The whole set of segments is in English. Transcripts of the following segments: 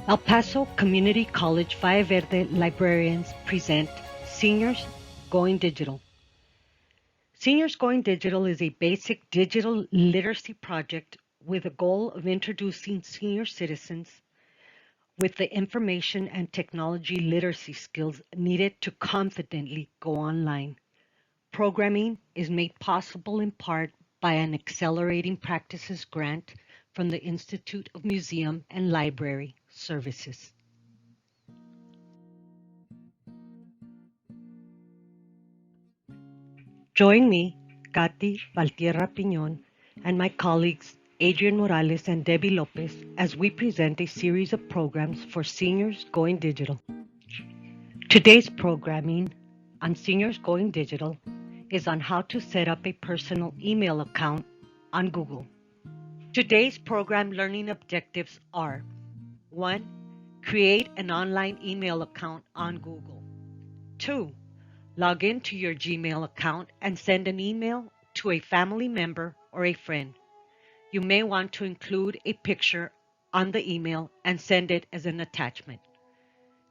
El Paso Community College Valle Verde librarians present Seniors Going Digital. Seniors Going Digital is a basic digital literacy project with the goal of introducing senior citizens with the information and technology literacy skills needed to confidently go online. Programming is made possible in part by an Accelerating Practices grant from the Institute of Museum and Library Services. Join me, Katy Valtierra Piñón, and my colleagues Adrian Morales and Debbie Lopez as we present a series of programs for seniors going digital. Today's programming on Seniors Going Digital is on how to set up a personal email account on Google. Today's program learning objectives are: 1. Create an online email account on Google. 2. Log into your Gmail account and send an email to a family member or a friend. You may want to include a picture on the email and send it as an attachment.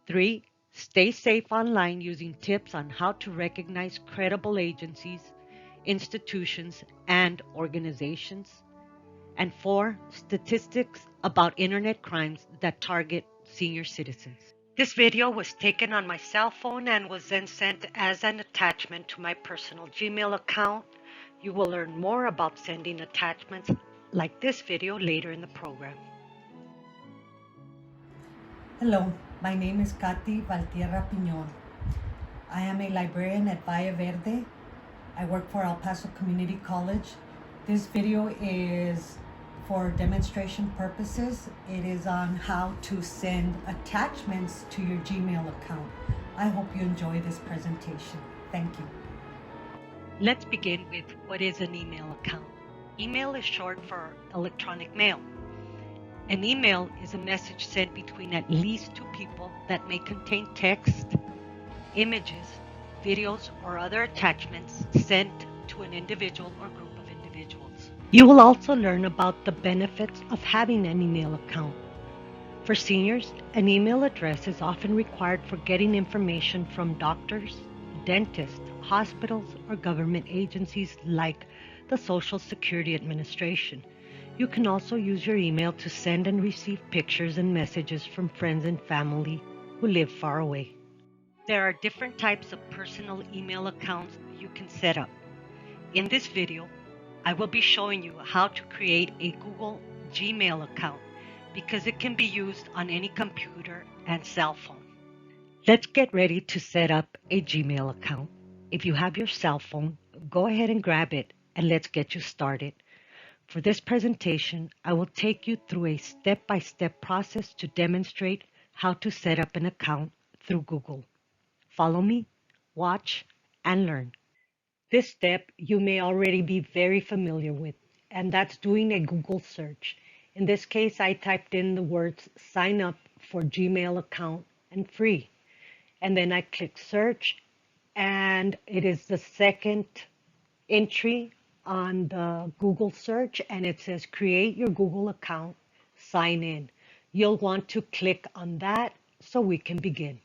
3. Stay safe online using tips on how to recognize credible agencies, institutions, and organizations. And 4. Statistics about internet crimes that target senior citizens. This video was taken on my cell phone and was then sent as an attachment to my personal Gmail account. You will learn more about sending attachments like this video later in the program. Hello, my name is Katy Valtierra Piñón. I am a librarian at Valle Verde. I work for El Paso Community College. This video is for demonstration purposes. It is on how to send attachments to your Gmail account. I hope you enjoy this presentation. Thank you. Let's begin with what is an email account. Email is short for electronic mail. An email is a message sent between at least two people that may contain text, images, videos, or other attachments sent to an individual or group of individuals. You will also learn about the benefits of having an email account. For seniors, an email address is often required for getting information from doctors, dentists, hospitals, or government agencies like the Social Security Administration. You can also use your email to send and receive pictures and messages from friends and family who live far away. There are different types of personal email accounts you can set up. In this video, I will be showing you how to create a Google Gmail account because it can be used on any computer and cell phone. Let's get ready to set up a Gmail account. If you have your cell phone, go ahead and grab it and let's get you started. For this presentation, I will take you through a step-by-step process to demonstrate how to set up an account through Google. Follow me, watch, and learn. This step you may already be very familiar with, and that's doing a Google search. In this case, I typed in the words sign up for Gmail account and free. And then I click search, and it is the second entry on the Google search, and it says create your Google account, sign in. You'll want to click on that so we can begin.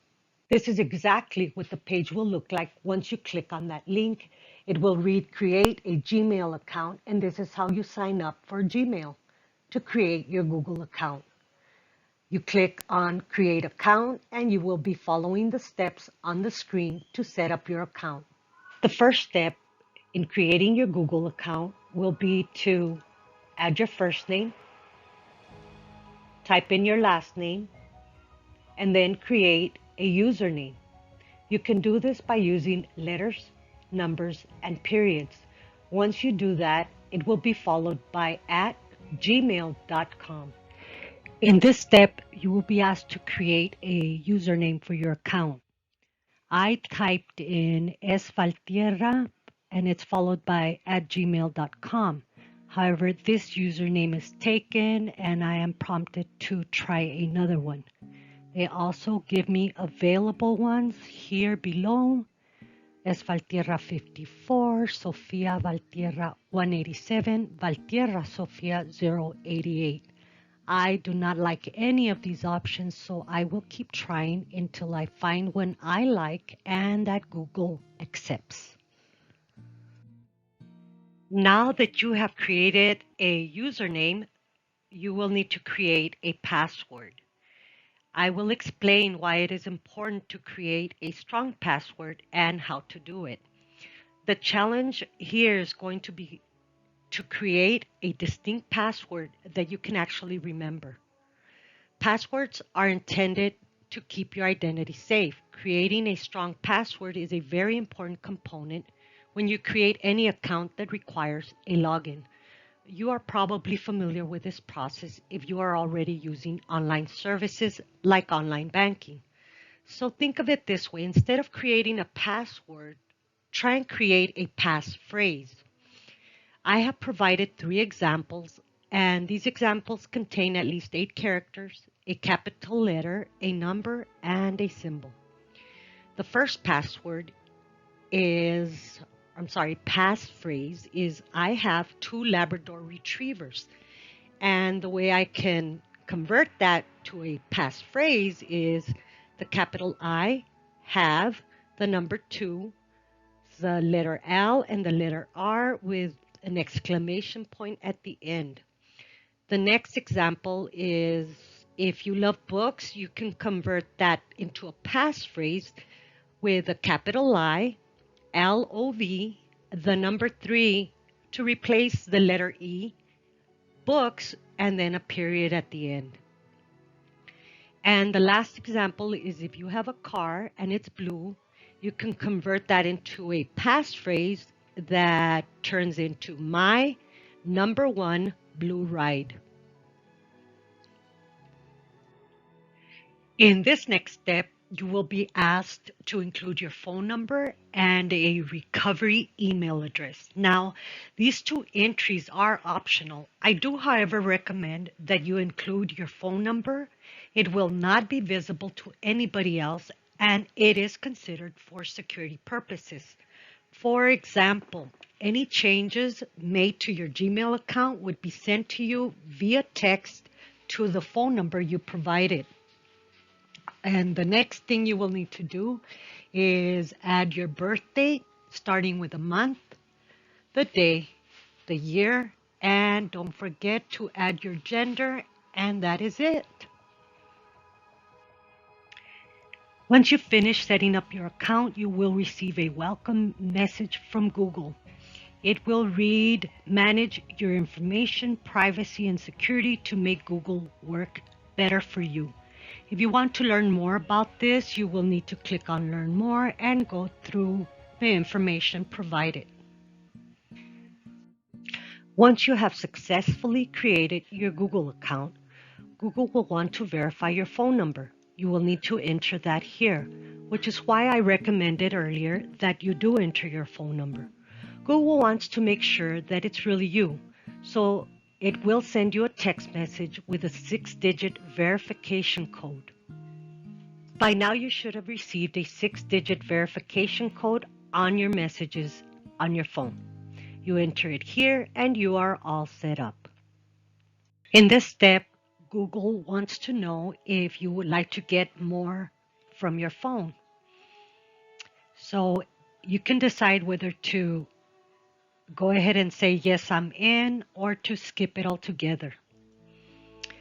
This is exactly what the page will look like once you click on that link. It will read create a Gmail account, and this is how you sign up for Gmail to create your Google account. You click on create account and you will be following the steps on the screen to set up your account. The first step in creating your Google account will be to add your first name, type in your last name, and then create a username. You can do this by using letters, numbers, and periods. Once you do that, it will be followed by @gmail.com. In this step, you will be asked to create a username for your account. I typed in svaltierra and it's followed by @gmail.com. However, this username is taken and I am prompted to try another one. They also give me available ones here below. Valtierra 54, Sofia Valtierra 187, Valtierra Sofia 088. I do not like any of these options, so I will keep trying until I find one I like and that Google accepts. Now that you have created a username, you will need to create a password. I will explain why it is important to create a strong password and how to do it. The challenge here is going to be to create a distinct password that you can actually remember. Passwords are intended to keep your identity safe. Creating a strong password is a very important component when you create any account that requires a login. You are probably familiar with this process if you are already using online services like online banking. So think of it this way. Instead of creating a password, try and create a passphrase. I have provided 3 examples, and these examples contain at least 8 characters, a capital letter, a number, and a symbol. The first passphrase is I have 2 Labrador retrievers. And the way I can convert that to a passphrase is the capital I have, the number 2, the letter L, and the letter R with an exclamation point at the end. The next example is if you love books, you can convert that into a passphrase with a capital I, LOV, the number 3 to replace the letter E, books, and then a period at the end. And the last example is if you have a car and it's blue, you can convert that into a passphrase that turns into my number 1 blue ride. In this next step, you will be asked to include your phone number and a recovery email address. Now, these 2 entries are optional. I do, however, recommend that you include your phone number. It will not be visible to anybody else, and it is considered for security purposes. For example, any changes made to your Gmail account would be sent to you via text to the phone number you provided. And the next thing you will need to do is add your birthday, starting with the month, the day, the year, and don't forget to add your gender, and that is it. Once you finish setting up your account, you will receive a welcome message from Google. It will read, manage your information, privacy, and security to make Google work better for you. If you want to learn more about this, you will need to click on Learn More and go through the information provided. Once you have successfully created your Google account, Google will want to verify your phone number. You will need to enter that here, which is why I recommended earlier that you do enter your phone number. Google wants to make sure that it's really you, so it will send you a text message with a 6-digit verification code. By now, you should have received a 6-digit verification code on your messages on your phone. You enter it here and you are all set up. In this step, Google wants to know if you would like to get more from your phone. So you can decide whether to go ahead and say, yes, I'm in, or to skip it altogether.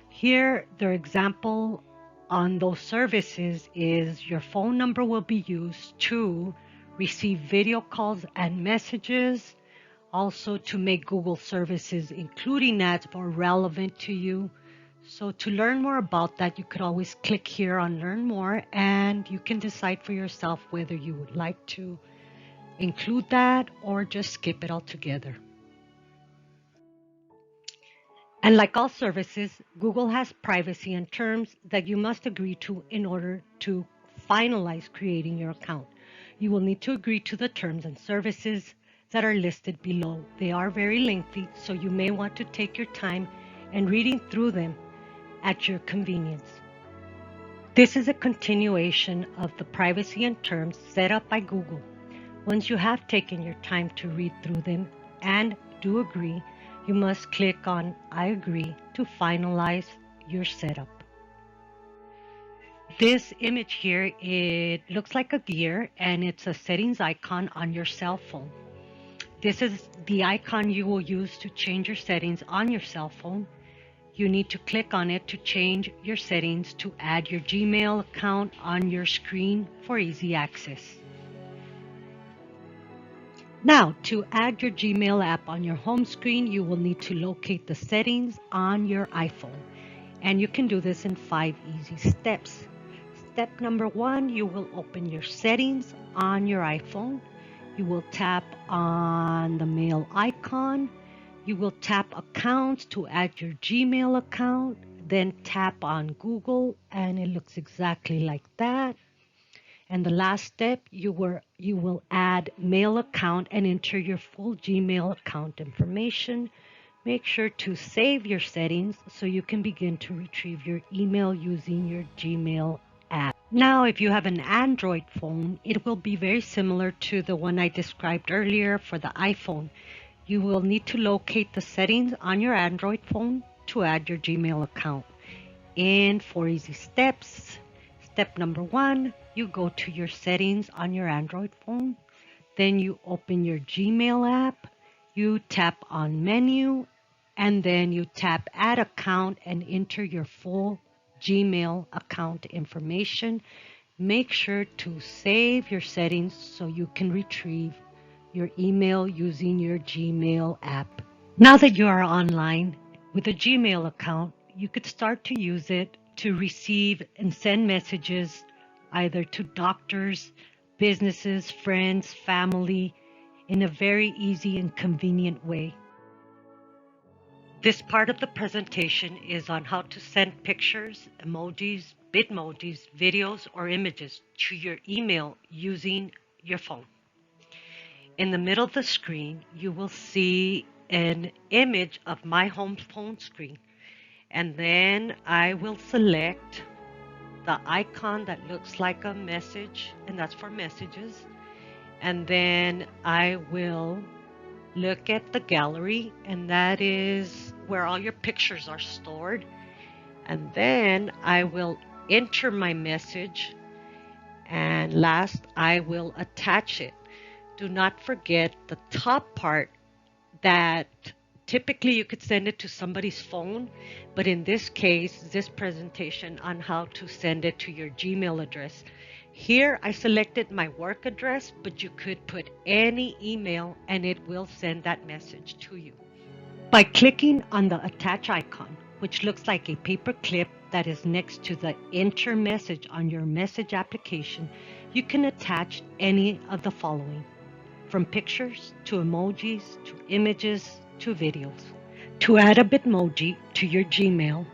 Here, their example on those services is your phone number will be used to receive video calls and messages, also to make Google services, including ads, more relevant to you. So to learn more about that, you could always click here on Learn More, and you can decide for yourself whether you would like to include that or just skip it altogether. And like all services, Google has privacy and terms that you must agree to in order to finalize creating your account. You will need to agree to the terms and services that are listed below. They are very lengthy, so you may want to take your time and reading through them at your convenience. This is a continuation of the privacy and terms set up by Google. Once you have taken your time to read through them and do agree, you must click on I agree to finalize your setup. This image here, it looks like a gear and it's a settings icon on your cell phone. This is the icon you will use to change your settings on your cell phone. You need to click on it to change your settings to add your Gmail account on your screen for easy access. Now, to add your Gmail app on your home screen, you will need to locate the settings on your iPhone. And you can do this in 5 easy steps. Step number 1, you will open your settings on your iPhone. You will tap on the mail icon. You will tap accounts to add your Gmail account. Then tap on Google and it looks exactly like that. And the last step, you will add mail account and enter your full Gmail account information. Make sure to save your settings so you can begin to retrieve your email using your Gmail app. Now, if you have an Android phone, it will be very similar to the one I described earlier for the iPhone. You will need to locate the settings on your Android phone to add your Gmail account. In 4 easy steps. Step number 1, you go to your settings on your Android phone. Then you open your Gmail app. You tap on menu and then you tap add account and enter your full Gmail account information. Make sure to save your settings so you can retrieve your email using your Gmail app. Now that you are online with a Gmail account, you could start to use it to receive and send messages either to doctors, businesses, friends, family in a very easy and convenient way. This part of the presentation is on how to send pictures, emojis, bitmojis, videos, or images to your email using your phone. In the middle of the screen, you will see an image of my home phone screen. And then I will select the icon that looks like a message, and that's for messages. And then I will look at the gallery, and that is where all your pictures are stored. And then I will enter my message, and last I will attach it. Do not forget the top part that typically you could send it to somebody's phone, but in this case, this presentation on how to send it to your Gmail address. Here I selected my work address, but you could put any email and it will send that message to you. By clicking on the attach icon, which looks like a paper clip that is next to the enter message on your message application, you can attach any of the following: from pictures to emojis to images to videos. To add a Bitmoji to your Gmail,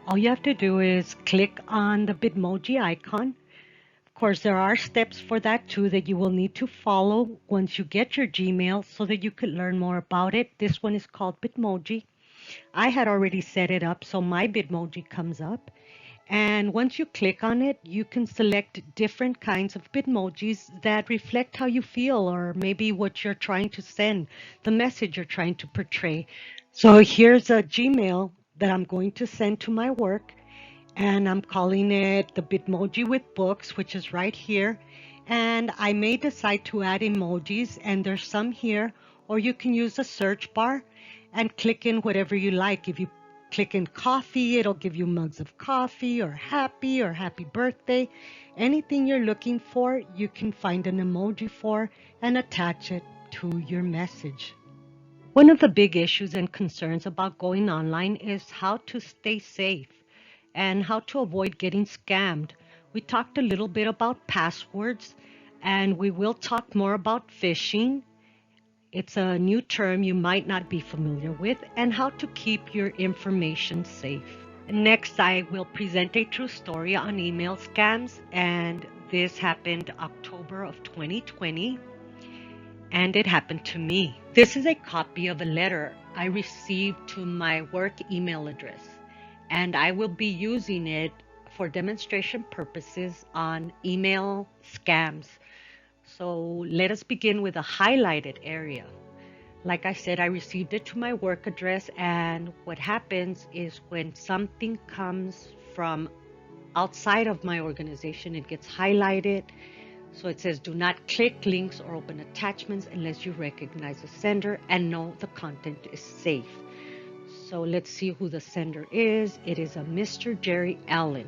all you have to do is click on the Bitmoji icon. Of course, there are steps for that too that you will need to follow once you get your Gmail so that you could learn more about it. This one is called Bitmoji. I had already set it up, so my Bitmoji comes up. And once you click on it, you can select different kinds of Bitmojis that reflect how you feel or maybe what you're trying to send, the message you're trying to portray. So here's a Gmail that I'm going to send to my work, and I'm calling it the Bitmoji with Books, which is right here. And I may decide to add emojis, and there's some here, or you can use the search bar and click in whatever you like. If you click in coffee, it'll give you mugs of coffee or happy birthday. Anything you're looking for, you can find an emoji for and attach it to your message. One of the big issues and concerns about going online is how to stay safe and how to avoid getting scammed. We talked a little bit about passwords, and we will talk more about phishing. It's a new term you might not be familiar with, and how to keep your information safe. Next, I will present a true story on email scams, and this happened October of 2020, and it happened to me. This is a copy of a letter I received to my work email address, and I will be using it for demonstration purposes on email scams. So let us begin with a highlighted area. Like I said, I received it to my work address, and what happens is when something comes from outside of my organization, it gets highlighted. So it says, do not click links or open attachments unless you recognize the sender and know the content is safe. So let's see who the sender is. It is a Mr. Jerry Allen.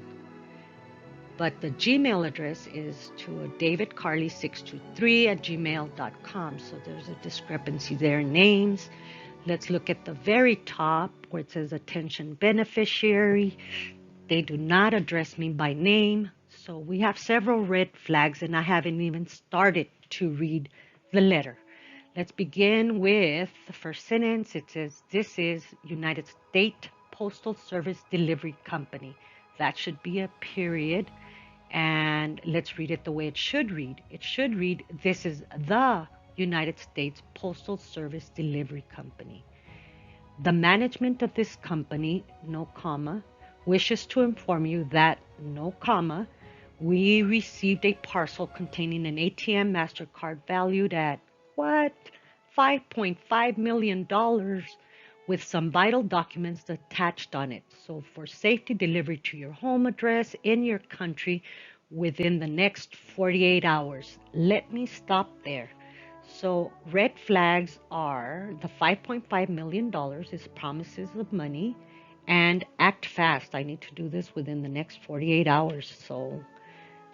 But the Gmail address is to a davidcarley623 at gmail.com. So there's a discrepancy there in names. Let's look at the very top where it says attention beneficiary. They do not address me by name. So we have several red flags, and I haven't even started to read the letter. Let's begin with the first sentence. It says, this is United States Postal Service Delivery Company. That should be a period. And let's read it the way it should read. It should read, this is the United States Postal Service Delivery Company. The management of this company, no comma, wishes to inform you that, no comma, we received a parcel containing an ATM MasterCard valued at, what? $5.5 million with some vital documents attached on it. So for safety delivery to your home address in your country within the next 48 hours. Let me stop there. So red flags are the $5.5 million is promises of money, and act fast. I need to do this within the next 48 hours. So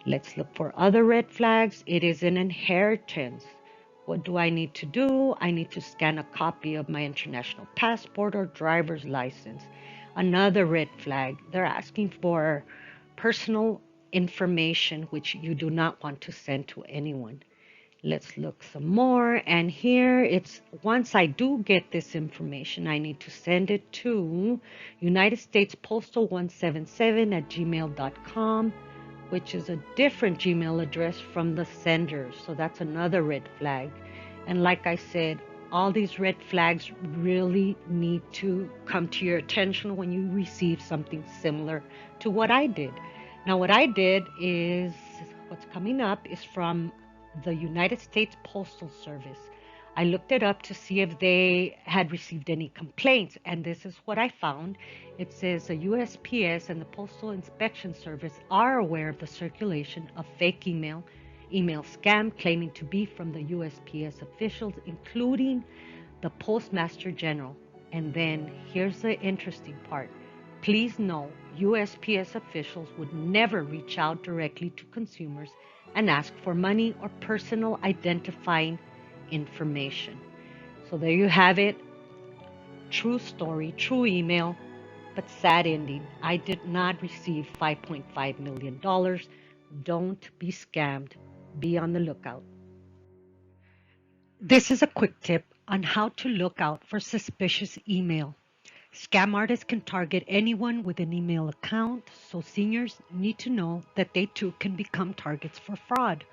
let's look for other red flags. It is an inheritance. What do I need to do? I need to scan a copy of my international passport or driver's license. Another red flag. They're asking for personal information which you do not want to send to anyone. Let's look some more. And here it's, once I do get this information, I need to send it to United States Postal 177 at gmail.com, which is a different Gmail address from the sender. So that's another red flag. And like I said, all these red flags really need to come to your attention when you receive something similar to what I did. Now, what I did is, what's coming up is from the United States Postal Service. I looked it up to see if they had received any complaints, and this is what I found. It says the USPS and the Postal Inspection Service are aware of the circulation of fake email scam claiming to be from the USPS officials, including the Postmaster General. And then here's the interesting part. Please know, USPS officials would never reach out directly to consumers and ask for money or personal identifying information. So there you have it. True story, true email, but sad ending. I did not receive $5.5 million. Don't be scammed. Be on the lookout. This is a quick tip on how to look out for suspicious email. Scam artists can target anyone with an email account, so seniors need to know that they too can become targets for fraud.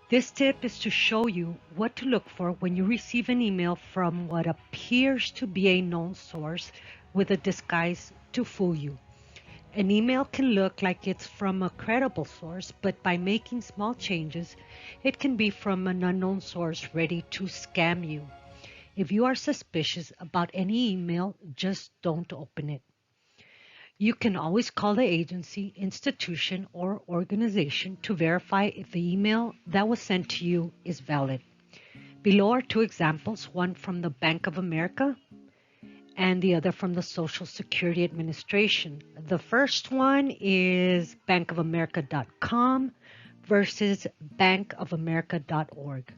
This tip is to show you what to look for when you receive an email from what appears to be a known source with a disguise to fool you. An email can look like it's from a credible source, but by making small changes, it can be from an unknown source ready to scam you. If you are suspicious about any email, just don't open it. You can always call the agency, institution, or organization to verify if the email that was sent to you is valid. Below are two examples, one from the Bank of America and the other from the Social Security Administration. The first one is bankofamerica.com versus bankofamerica.org.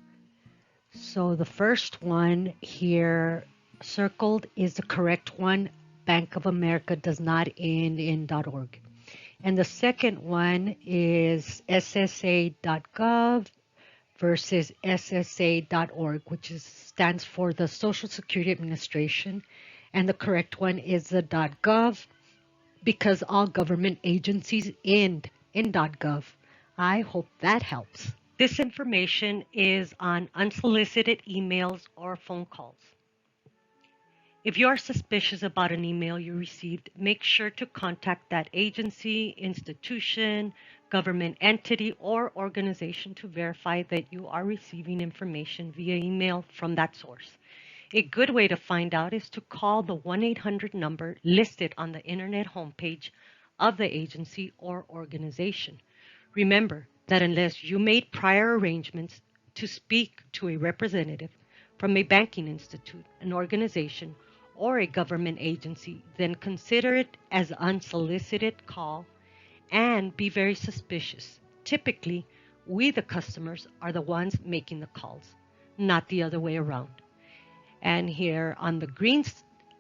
So the first one here circled is the correct one. Bank of America does not end in .org. And the second one is ssa.gov versus ssa.org, which stands for the Social Security Administration. And the correct one is the .gov, because all government agencies end in .gov. I hope that helps. This information is on unsolicited emails or phone calls. If you are suspicious about an email you received, make sure to contact that agency, institution, government entity, or organization to verify that you are receiving information via email from that source. A good way to find out is to call the 1-800 number listed on the internet homepage of the agency or organization. Remember that unless you made prior arrangements to speak to a representative from a banking institute, an organization, or a government agency, then consider it as unsolicited call and be very suspicious. Typically, we, the customers, are the ones making the calls, not the other way around. And here on the green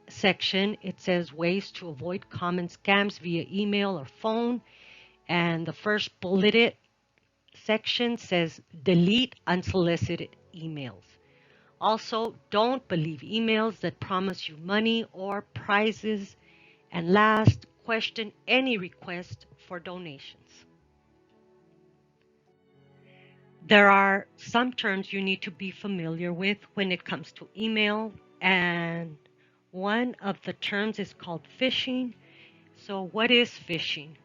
section, it says ways to avoid common scams via email or phone. And the first bulleted section says delete unsolicited emails. Also, don't believe emails that promise you money or prizes. And last, question any request for donations. There are some terms you need to be familiar with when it comes to email, and one of the terms is called phishing. So what is phishing?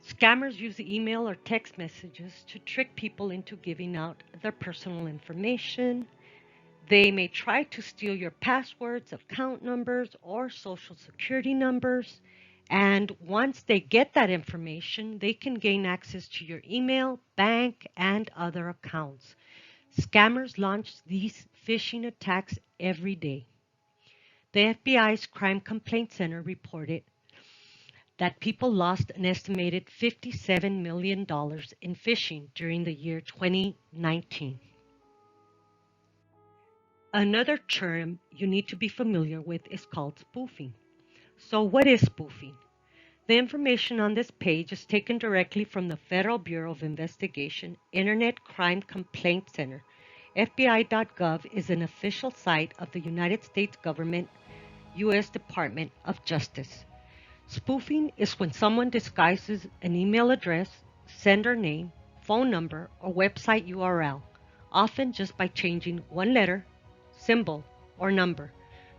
Scammers use email or text messages to trick people into giving out their personal information. They may try to steal your passwords, account numbers, or social security numbers. And once they get that information, they can gain access to your email, bank, and other accounts. Scammers launch these phishing attacks every day. The FBI's Crime Complaint Center reported that people lost an estimated $57 million in phishing during the year 2019. Another term you need to be familiar with is called spoofing. So what is spoofing? The information on this page is taken directly from the Federal Bureau of Investigation Internet Crime Complaint Center. FBI.gov is an official site of the United States government, U.S. Department of Justice. Spoofing is when someone disguises an email address, sender name, phone number, or website URL, often just by changing one letter, symbol, or number,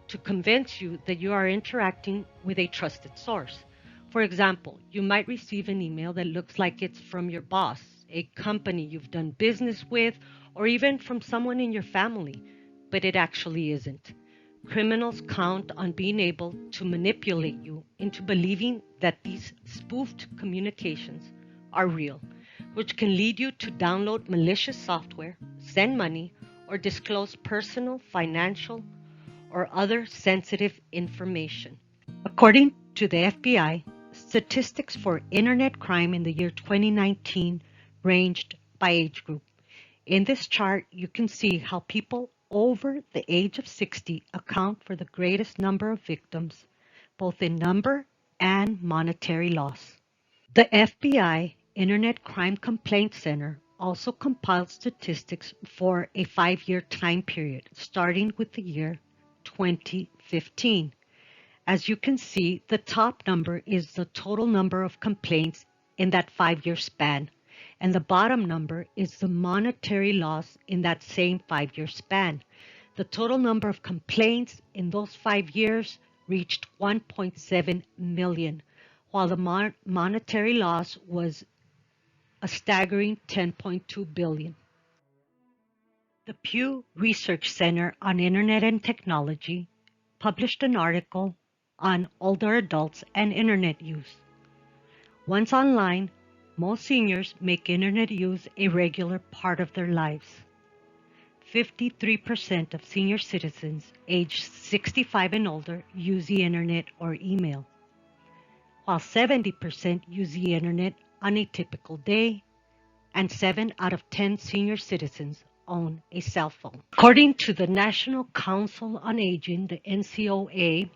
to convince you that you are interacting with a trusted source. For example, you might receive an email that looks like it's from your boss, a company you've done business with, or even from someone in your family, but it actually isn't. Criminals count on being able to manipulate you into believing that these spoofed communications are real, which can lead you to download malicious software, send money, or disclose personal, financial, or other sensitive information. According to the FBI, statistics for internet crime in the year 2019 ranged by age group. In this chart, you can see how people over the age of 60 account for the greatest number of victims, both in number and monetary loss. The FBI Internet Crime Complaint Center also compiles statistics for a 5-year time period, starting with the year 2015. As you can see, the top number is the total number of complaints in that 5-year span, and the bottom number is the monetary loss in that same 5-year span. The total number of complaints in those 5 years reached 1.7 million, while the monetary loss was a staggering 10.2 billion. The Pew Research Center on Internet and Technology published an article on older adults and internet use. Once online, most seniors make internet use a regular part of their lives. 53% of senior citizens aged 65 and older use the internet or email, while 70% use the internet on a typical day, and 7 out of 10 senior citizens own a cell phone. According to the National Council on Aging, the NCOA,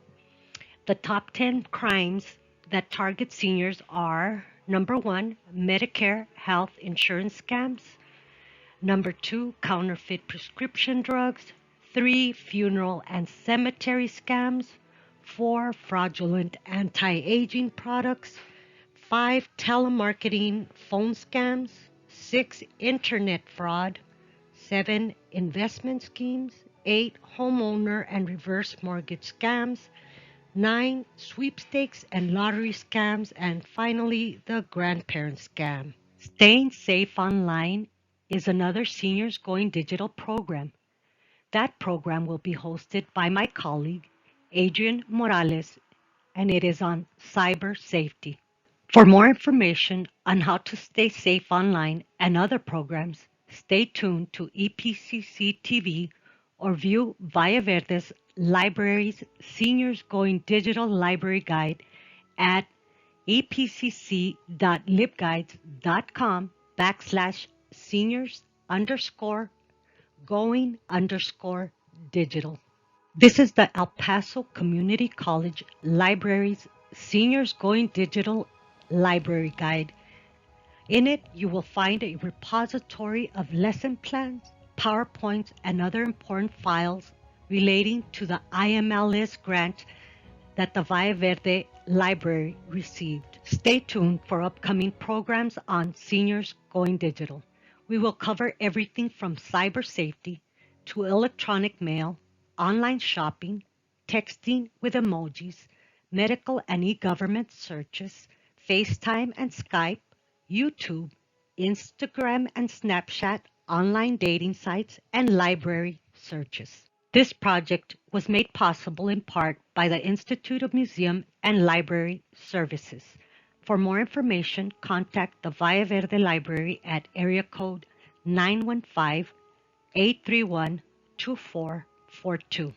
the top 10 crimes that target seniors are: number 1, Medicare health insurance scams; number 2, counterfeit prescription drugs; 3, funeral and cemetery scams; 4, fraudulent anti-aging products; 5, telemarketing phone scams; 6, internet fraud; 7, investment schemes; 8, homeowner and reverse mortgage scams; 9, sweepstakes and lottery scams; and finally, the grandparent scam. Staying Safe Online is another Seniors Going Digital program. That program will be hosted by my colleague, Adrian Morales, and it is on cyber safety. For more information on how to stay safe online and other programs, stay tuned to EPCC TV or view Valle Verde's Libraries Seniors Going Digital Library Guide at epcc.libguides.com/seniors underscore going underscore digital. This is the El Paso Community College Libraries Seniors Going Digital Library Guide. In it, you will find a repository of lesson plans, PowerPoints, and other important files relating to the IMLS grant that the Valle Verde Library received. Stay tuned for upcoming programs on Seniors Going Digital. We will cover everything from cyber safety to electronic mail, online shopping, texting with emojis, medical and e-government searches, FaceTime and Skype, YouTube, Instagram and Snapchat, online dating sites, and library searches. This project was made possible in part by the Institute of Museum and Library Services. For more information, contact the Valle Verde Library at area code 915-831-2442.